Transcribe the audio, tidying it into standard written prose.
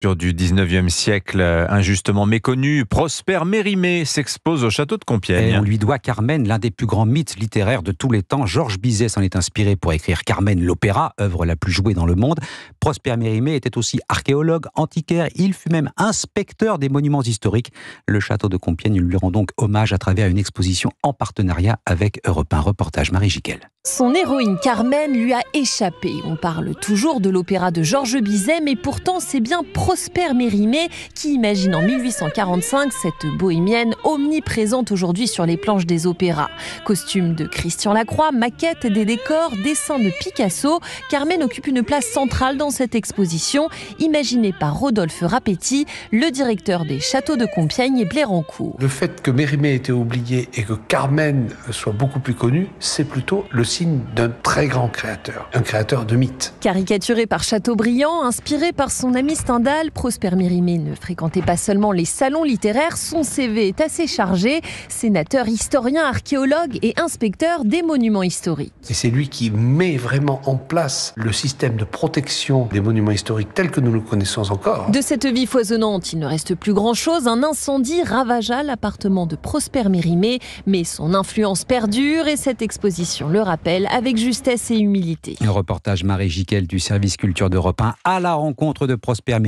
Du 19e siècle, injustement méconnu, Prosper Mérimée s'expose au château de Compiègne. Et on lui doit Carmen, l'un des plus grands mythes littéraires de tous les temps. Georges Bizet s'en est inspiré pour écrire Carmen l'opéra, œuvre la plus jouée dans le monde. Prosper Mérimée était aussi archéologue, antiquaire. Il fut même inspecteur des monuments historiques. Le château de Compiègne lui rend donc hommage à travers une exposition en partenariat avec Europe 1. Reportage Marie Giquel. Son héroïne Carmen lui a échappé. On parle toujours de l'opéra de Georges Bizet, mais pourtant c'est bien Prosper Mérimée qui imagine en 1845 cette bohémienne omniprésente aujourd'hui sur les planches des opéras. Costume de Christian Lacroix, maquette des décors, dessins de Picasso, Carmen occupe une place centrale dans cette exposition, imaginée par Rodolphe Rapetti, le directeur des châteaux de Compiègne et Blérancourt. Le fait que Mérimée ait été oubliée et que Carmen soit beaucoup plus connue, c'est plutôt le signe d'un très grand créateur, un créateur de mythes. Caricaturé par Chateaubriand, inspiré par son ami Stendhal, Prosper Mérimée ne fréquentait pas seulement les salons littéraires, son CV est assez chargé. Sénateur, historien, archéologue et inspecteur des monuments historiques. Et c'est lui qui met vraiment en place le système de protection des monuments historiques tel que nous le connaissons encore. De cette vie foisonnante, il ne reste plus grand-chose. Un incendie ravagea l'appartement de Prosper Mérimée, mais son influence perdure et cette exposition le rappelle avec justesse et humilité. Un reportage Marie Giquel du service culture d'Europe 1 à la rencontre de Prosper Mérimée.